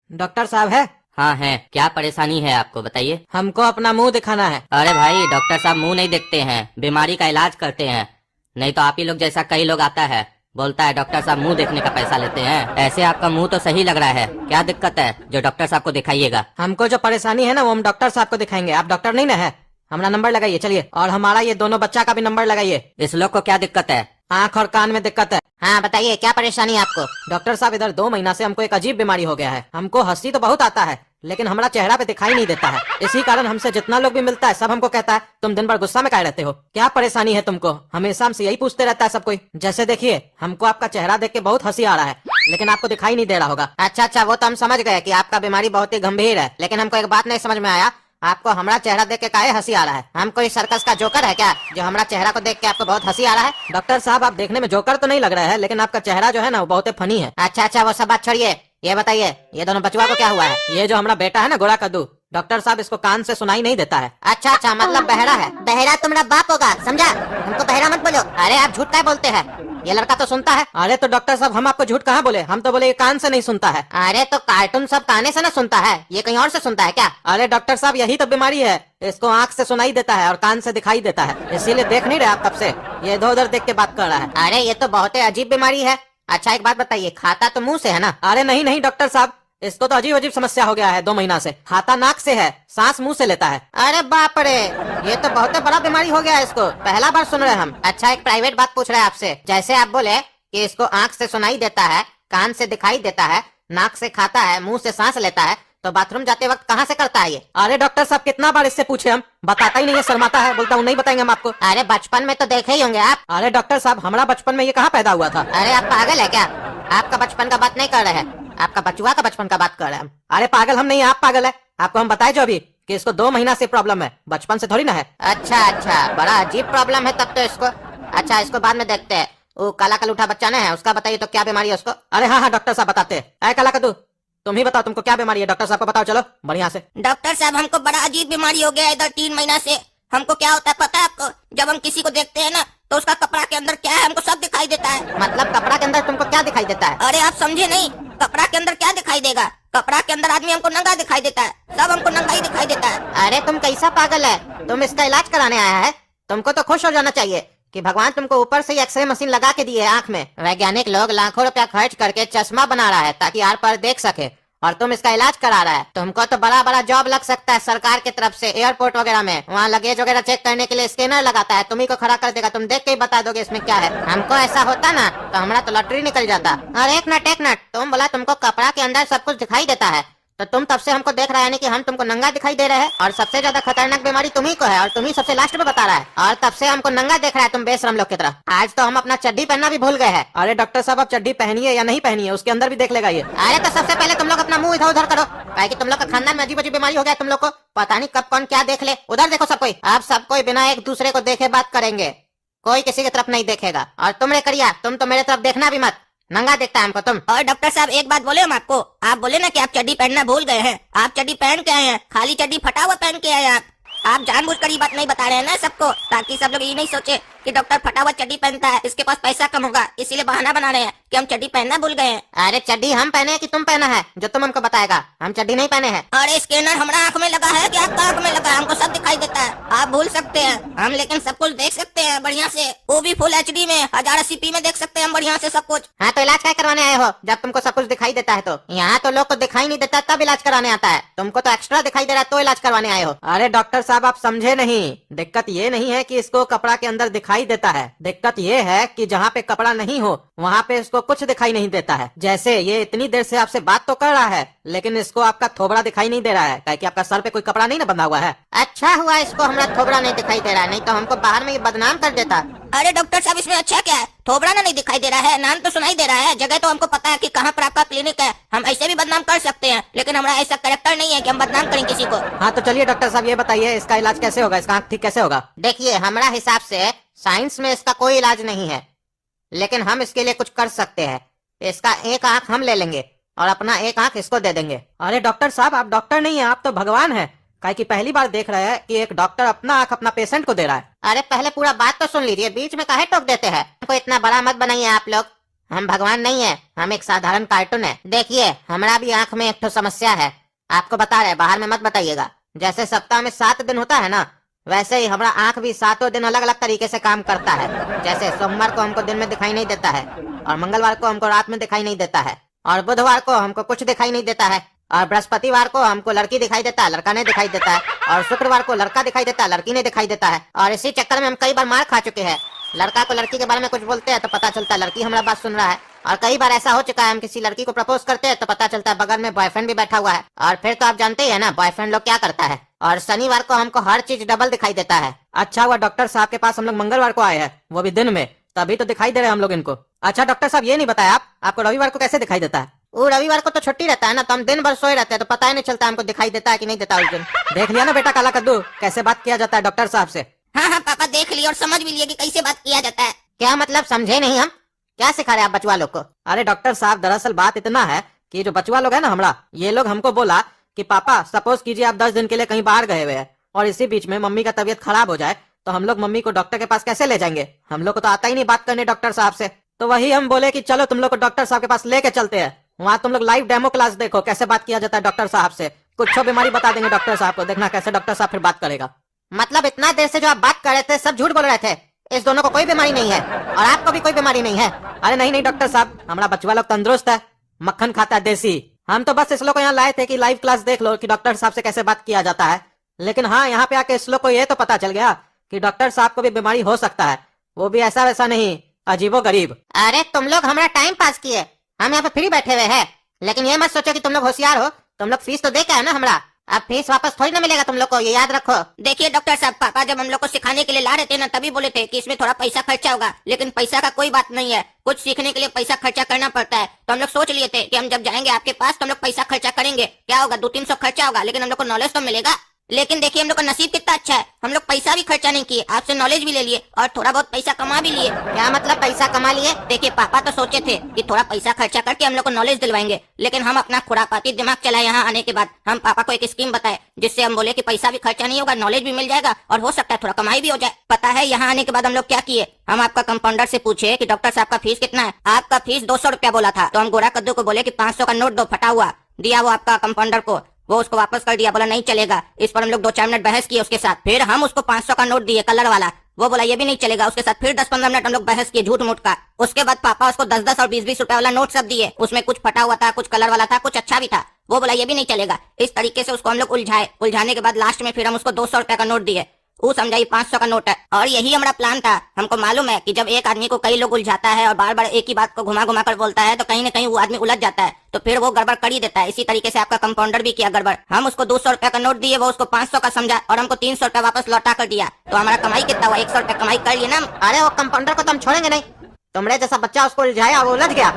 Doctor साहब है? हाँ है। क्या परेशानी है आपको बताइए। हमको अपना मुंह दिखाना है। अरे भाई डॉक्टर साहब मुंह नहीं देखते हैं, बीमारी का इलाज करते हैं। नहीं तो आप ही लोग जैसा कई लोग आता है बोलता है डॉक्टर साहब मुंह देखने का पैसा लेते हैं। ऐसे आपका मुंह तो सही लग रहा है, क्या दिक्कत है जो डॉक्टर साहब को दिखाइएगा। हमको जो परेशानी है ना वो हम डॉक्टर साहब को दिखाएंगे। आप डॉक्टर नहीं ना है? हमारा नंबर लगाइए चलिए, और हमारा ये दोनों बच्चा का भी नंबर लगाइए। इस लोग को क्या दिक्कत है? आँख और कान में दिक्कत है। हाँ बताइए क्या परेशानी है आपको। डॉक्टर साहब इधर 2 महीना से हमको एक अजीब बीमारी हो गया है। हमको हंसी तो बहुत आता है लेकिन हमारा चेहरा पे दिखाई नहीं देता है। इसी कारण हमसे जितना लोग भी मिलता है सब हमको कहता है तुम दिन भर गुस्सा में काहे रहते हो, क्या परेशानी है तुमको। हमेशा हमसे यही पूछते रहता है सब कोई। जैसे देखिए हमको आपका चेहरा देख के बहुत हंसी आ रहा है लेकिन आपको दिखाई नहीं दे रहा होगा। अच्छा वो तो हम समझ गए कि आपका बीमारी बहुत ही गंभीर है, लेकिन हमको एक बात नहीं समझ में आया, आपको हमारा चेहरा देख के काहे हंसी आ रहा है? हम कोई सर्कस का जोकर है क्या जो हमारा चेहरा को देख के आपको बहुत हंसी आ रहा है? डॉक्टर साहब आप देखने में जोकर तो नहीं लग रहा है लेकिन आपका चेहरा जो है ना वो बहुत फनी है। अच्छा वो सब बात छोड़िए, ये बताइए ये दोनों बचुआ को क्या हुआ है? ये जो हमारा बेटा है ना गोरा कद्दू, डॉक्टर साहब इसको कान से सुनाई नहीं देता है। अच्छा मतलब बहरा है। बहरा तुम्हारा बाप होगा, समझा? हमको बहरा मत बोलो। अरे आप झूठ क्या बोलते हैं, ये लड़का तो सुनता है। अरे तो डॉक्टर साहब हम आपको झूठ कहाँ बोले, हम तो बोले ये कान से नहीं सुनता है। अरे तो कार्टून सब काने से ना सुनता है, ये कहीं और से सुनता है क्या? अरे डॉक्टर साहब यही तो बीमारी है, इसको आँख से सुनाई देता है और कान से दिखाई देता है, इसीलिए देख नहीं रहे आप तब से, ये इधर उधर देख के बात कर रहा है। अरे ये तो बहुत ही अजीब बीमारी है। अच्छा एक बात बताइए, खाता तो मुंह से है ना? अरे नहीं डॉक्टर साहब, इसको तो अजीब अजीब समस्या हो गया है। 2 महीना से खाता नाक से है, सांस मुंह से लेता है। अरे बाप रे, ये तो बहुत बड़ा बीमारी हो गया है इसको, पहला बार सुन रहे हैं हम। अच्छा एक प्राइवेट बात पूछ रहे हैं आपसे, जैसे आप बोले कि इसको आँख से सुनाई देता है, कान से दिखाई देता है, नाक से खाता है, मुंह से सांस लेता है, तो बाथरूम जाते वक्त कहाँ से करता है ये? अरे डॉक्टर साहब कितना बार इससे पूछे हम, बताता ही नहीं है, शर्माता है, बोलता हूँ नहीं बताएंगे हम आपको। अरे बचपन में तो देखे ही होंगे आप। अरे डॉक्टर साहब हमारा बचपन में ये कहाँ पैदा हुआ था। अरे आप पागल है क्या? आपका बचपन का बात नहीं कर रहे हैं, आपका बचुआ का बचपन का बात कर रहे हैं हम। अरे पागल हम नहीं, आप पागल है। आपको हम बताए जो अभी कि इसको 2 महीना से प्रॉब्लम है, बचपन से थोड़ी ना है। अच्छा बड़ा अजीब प्रॉब्लम है तब तो इसको। अच्छा इसको बाद में देखते हैं। वो काला कलूठा बच्चा नहीं है, उसका बताइए तो क्या बीमारी है उसको? अरे हाँ डॉक्टर साहब बताते हैं। काला कद्दू तुम ही बताओ तुमको क्या बीमारी है, डॉक्टर साहब को बताओ चलो बढ़िया से। डॉक्टर साहब हमको बड़ा अजीब बीमारी हो गया है इधर 3 महीना से। हमको क्या होता है पता है आपको? जब हम किसी को देखते हैं ना तो उसका कपड़ा के अंदर क्या है हमको सब दिखाई देता है। मतलब कपड़ा के अंदर तुमको क्या दिखाई देता है? अरे आप समझे नहीं, कपड़ा के अंदर क्या दिखाई देगा? कपड़ा के अंदर आदमी हमको नंगा दिखाई देता है, सब हमको नंगा ही दिखाई देता है। अरे तुम कैसा पागल है, तुम इसका इलाज कराने आया है? तुमको तो खुश हो जाना चाहिए कि भगवान तुमको ऊपर से एक्सरे मशीन लगा के दी है आँख में। वैज्ञानिक लोग लाखों रुपया खर्च करके चश्मा बना रहा है ताकि आर पार देख सके, और तुम इसका इलाज करा रहा है। तुमको तो बड़ा बड़ा जॉब लग सकता है सरकार की तरफ से, एयरपोर्ट वगैरह में, वहाँ लगेज वगैरह चेक करने के लिए स्कैनर लगाता है, तुम्ही को खड़ा कर देगा, तुम देख के ही बता दोगे इसमें क्या है। हमको ऐसा होता ना तो हमारा तो लॉटरी निकल जाता। और एक मिनट तुम बोला तुमको कपड़ा के अंदर सब कुछ दिखाई देता है, तो तुम तब से हमको देख रहा है नहीं कि हम तुमको नंगा दिखाई दे रहे हैं, और सबसे ज्यादा खतरनाक बीमारी तुम्ही को है और तुम्ही सबसे लास्ट में बता रहा है, और तब से हमको नंगा देख रहा है तुम बेशरम लोग की तरह। आज तो हम अपना चड्डी पहनना भी भूल गए हैं। अरे डॉक्टर साहब आप चड्डी पहनिए या नहीं पहनिए उसके अंदर भी देख लेगा ये। अरे तो सबसे पहले तुम लोग अपना मुंह इधर उधर करो, काहे कि तुम लोग का खानदान में अजीब अजीब बीमारी हो गया तुम लोग को, पता नहीं कब कौन क्या देख ले। उधर देखो सब कोई, आप सब कोई बिना एक दूसरे को देखे बात करेंगे, कोई किसी की तरफ नहीं देखेगा। और तुम रे करिया, तुम तो मेरे तरफ देखना भी मत, नंगा देखता है हमको तुम। और डॉक्टर साहब एक बात बोले हम आपको, आप बोले ना कि आप चड्डी पहनना भूल गए हैं, आप चड्डी पहन के आए हैं, खाली चड्डी फटा हुआ पहन के आए हैं। आप जानबूझकर ये बात नहीं बता रहे हैं ना सबको, ताकि सब लोग ये नहीं सोचे कि डॉक्टर फटा हुआ चड्डी पहनता है, इसके पास पैसा कम होगा, इसीलिए बहाना बना रहे हैं कि हम चड्डी पहनना भूल गए हैं। अरे चड्डी हम पहने हैं कि तुम पहना है जो तुम हमको बताएगा? हम चड्डी नहीं पहने हैं। अरे स्कैनर हमारा आँख में लगा है कि आपका आँख में लगा है, हमको सब दिखाई देता है। आप भूल सकते हैं हम, लेकिन सब कुछ देख सकते हैं बढ़िया से, वो भी फुल HD में 1080p में देख सकते हैं हम बढ़िया से सब कुछ। हाँ तो इलाज क्या करवाने आए हो जब तुमको सब कुछ दिखाई देता है? तो यहाँ तो लोग को दिखाई नहीं देता तब इलाज कराने आता है, तुमको तो एक्स्ट्रा दिखाई दे रहा है तो इलाज करवाने आए हो। अरे डॉक्टर साहब आप समझे नहीं, दिक्कत ये नहीं है कि इसको कपड़ा के अंदर दिखाई देता है, दिक्कत ये है कि जहाँ पे कपड़ा नहीं हो वहाँ पे इसको कुछ दिखाई नहीं देता है। जैसे ये इतनी देर से आपसे बात तो कर रहा है लेकिन इसको आपका थोबड़ा दिखाई नहीं दे रहा है, कि आपका सर पे कोई कपड़ा नहीं ना बंधा हुआ है। अच्छा हुआ इसको हमारा थोबड़ा नहीं दिखाई दे रहा है, नहीं तो हमको बाहर में ये बदनाम कर देता। अरे डॉक्टर साहब इसमें अच्छा क्या है, थोबड़ा ना नहीं दिखाई दे रहा है, नाम तो सुनाई दे रहा है, जगह तो हमको पता है कि कहाँ पर आपका क्लिनिक है, हम ऐसे भी बदनाम कर सकते हैं, लेकिन हमारा ऐसा कैरेक्टर नहीं है कि हम बदनाम करें किसी को। हाँ तो चलिए डॉक्टर साहब ये बताइए इसका इलाज कैसे होगा, इसका आँख ठीक कैसे होगा? देखिए हमारा हिसाब से साइंस में इसका कोई इलाज नहीं है, लेकिन हम इसके लिए कुछ कर सकते हैं। इसका एक आँख हम ले लेंगे और अपना एक आँख इसको दे देंगे। अरे डॉक्टर साहब आप डॉक्टर नहीं है, आप तो भगवान है, काहे कि पहली बार देख रहे हैं कि एक डॉक्टर अपना आँख अपना पेशेंट को दे रहा है। अरे पहले पूरा बात तो सुन लीजिए, बीच में काहे टोक देते हैं? हमको इतना बड़ा मत बनाइए आप लोग, हम भगवान नहीं है, हम एक साधारण कार्टून है। देखिए हमारा भी आँख में एक तो समस्या है, आपको बता रहे, बाहर में मत बताइएगा। जैसे सप्ताह में 7 दिन होता है ना, वैसे ही हमारा आँख भी 7 दिन अलग अलग तरीके से काम करता है। जैसे सोमवार को हमको दिन में दिखाई नहीं देता है, और मंगलवार को हमको रात में दिखाई नहीं देता है, और बुधवार को हमको कुछ दिखाई नहीं देता है, और बृहस्पतिवार को हमको लड़की दिखाई देता है, लड़का नहीं दिखाई देता है, और शुक्रवार को लड़का दिखाई देता है, लड़की नहीं दिखाई देता है। और इसी चक्कर में हम कई बार मार खा चुके हैं। लड़का को लड़की के बारे में कुछ बोलते हैं तो पता चलता है लड़की हमारा बात सुन रहा है, और कई बार ऐसा हो चुका है हम किसी लड़की को प्रपोज करते हैं तो पता चलता है बगल में बॉयफ्रेंड भी बैठा हुआ है। और फिर तो आप जानते ही है ना बॉयफ्रेंड लोग क्या करता है। और शनिवार को हमको हर चीज डबल दिखाई देता है। अच्छा हुआ डॉक्टर साहब के पास हम लोग मंगलवार को आए हैं, वो भी दिन में, तभी तो दिखाई दे रहे हैं हम लोग इनको। अच्छा डॉक्टर साहब ये नहीं बताया आपको रविवार को कैसे दिखाई देता है? वो रविवार को तो छुट्टी रहता है ना, तो हम दिन भर सोए रहते हैं, तो पता ही नहीं चलता हमको दिखाई देता है कि नहीं देता उस दिन। देख लिया ना बेटा काला कद्दू, कैसे बात किया जाता है डॉक्टर साहब से। हाँ हाँ पापा देख लिए और समझ भी लिए कि कैसे बात किया जाता है। क्या मतलब समझे नहीं हम? क्या सिखा रहे आप बचवा लोग को? अरे डॉक्टर साहब दरअसल बात इतना है कि जो बचवा लोग है ना हमारा, ये लोग हमको बोला कि पापा सपोज कीजिए आप 10 दिन के लिए कहीं बाहर गए हुए हैं और इसी बीच में मम्मी का तबीयत खराब हो जाए तो हम लोग मम्मी को डॉक्टर के पास कैसे ले जाएंगे? हम लोग को तो आता ही नहीं बात करने डॉक्टर साहब से। तो वही हम बोले कि चलो तुम लोग को डॉक्टर साहब के पास लेके चलते हैं, वहाँ तुम लोग लाइव डेमो क्लास देखो कैसे बात किया जाता है डॉक्टर साहब से। कुछ बीमारी बता देंगे डॉक्टर साहब को, देखना कैसे डॉक्टर साहब फिर बात करेगा। मतलब इतना देर से जो आप बात कर रहे थे सब झूठ बोल रहे थे? इस दोनों को कोई बीमारी नहीं है और आपको भी कोई बीमारी नहीं है? अरे नहीं नहीं डॉक्टर साहब, हमारा बचवा लोग तंदुरुस्त है, मक्खन खाता है देसी। हम तो बस इस लोग को यहाँ लाए थे कि लाइव क्लास देख लो कि डॉक्टर साहब से कैसे बात किया जाता है। लेकिन हाँ, यहाँ पे आके इस लोग को ये तो पता चल गया कि डॉक्टर साहब को भी बीमारी हो सकता है, वो भी ऐसा वैसा नहीं, अजीबो गरीब। अरे तुम लोग हमारा टाइम पास किए, हम यहाँ पे फ्री बैठे हुए हैं। लेकिन ये मत सोचो कि तुम लोग होशियार हो, तुम लोग फीस तो दे के आए ना हमारा, अब फीस वापस थोड़ी ना मिलेगा तुम लोग को, ये याद रखो। देखिए डॉक्टर साहब, पापा जब हम लोग को सिखाने के लिए ला रहे थे ना, तभी बोले थे कि इसमें थोड़ा पैसा खर्चा होगा, लेकिन पैसा का कोई बात नहीं है। कुछ सीखने के लिए पैसा खर्चा करना पड़ता है, तो हम लोग सोच लिए थे कि हम जब जाएंगे आपके पास तो हम लोग पैसा खर्चा करेंगे। क्या होगा, 200-300 खर्चा होगा, लेकिन हम लोग को नॉलेज तो मिलेगा। लेकिन देखिए हम लोग का नसीब कितना अच्छा है, हम लोग पैसा भी खर्चा नहीं किए, आपसे नॉलेज भी ले लिए और थोड़ा बहुत पैसा कमा भी लिए। क्या मतलब पैसा कमा लिए? देखिए पापा तो सोचे थे कि थोड़ा पैसा खर्चा करके हम लोग को नॉलेज दिलवाएंगे, लेकिन हम अपना खुरापाती दिमाग चलाए। यहाँ आने के बाद हम पापा को एक स्कीम बताए जिससे हम बोले कि पैसा भी खर्चा नहीं होगा, नॉलेज भी मिल जाएगा और हो सकता है थोड़ा कमाई भी हो जाए। पता है यहाँ आने के बाद हम लोग क्या किए? हम आपका कंपाउंडर से पूछे कि डॉक्टर साहब का फीस कितना है। आपका फीस 200 रुपया बोला था, तो हम गोरा कद्दू को बोले कि 500 का नोट दो, फटा हुआ दिया वो आपका कंपाउंडर को, वो उसको वापस कर दिया, बोला नहीं चलेगा। इस पर हम लोग 2-4 मिनट बहस किए उसके साथ, फिर हम उसको 500 का नोट दिए कलर वाला, वो बोला ये भी नहीं चलेगा। उसके साथ फिर 10-15 मिनट हम लोग बहस किए झूठ मूठ का। उसके बाद पापा उसको 10-10 और 20-20 रुपए वाला नोट सब दिए, उसमें कुछ फटा हुआ था, कुछ कलर वाला था, कुछ अच्छा भी था, वो बोला ये भी नहीं चलेगा। इस तरीके से उसको हम लोग उलझाने के बाद लास्ट में फिर हम उसको 200 रुपए का नोट दिए, वो समझाई 500 का नोट है। और यही हमारा प्लान था। हमको मालूम है कि जब एक आदमी को कई लोग उलझाता है और बार बार एक ही बात को घुमा घुमा कर बोलता है तो कहीं न कहीं वो आदमी उलझ जाता है, तो फिर वो गड़बड़ कर ही देता है। इसी तरीके से आपका कंपाउंडर भी किया गड़बड़। हम उसको 200 रुपए का नोट दिए, वो उसको 500 का समझा और हमको 300 रुपए वापस लौटा कर दिया। तो हमारा कमाई कितना हुआ? 100 रुपए कमाई कर लिए ना। अरे वो कंपाउंडर को तो हम छोड़ेंगे नहीं, तुमरे जैसा बच्चा उसको उलझाया और वो उलझ गया,